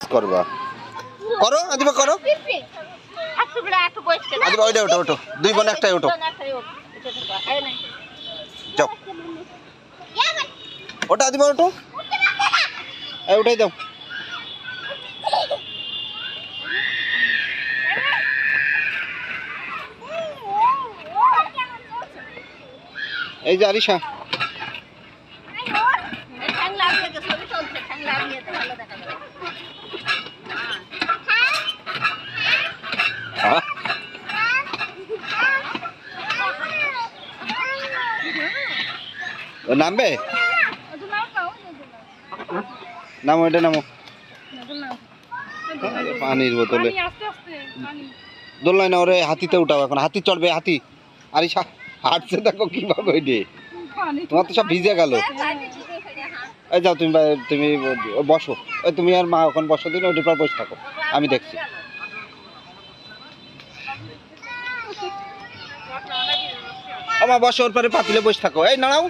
করবা করো আদিবা করো আদিবা ওইটা ওঠো ওঠো দুই বোন একটাই ওঠো যাও ওটা আদিবা ওঠো এই ওটাই দাও এই যে আরিশা নামবে নামো এটা নামো পানির বোতলে দোলনায় না ওরে হাতিতে উঠাও এখন হাতি চড়বে হাতি আরিশা হাঁটছে দেখো কিভাবে ওইটে তোমার তো সব ভিজে গেল এই যাও তুমি তুমি বসো ওই তুমি আর মা ওখানে বসো দিন ওইটার পর বসে থাকো আমি দেখছি আমার বসো ওর পরে পাতিলে বসে থাকো এই নাড়াও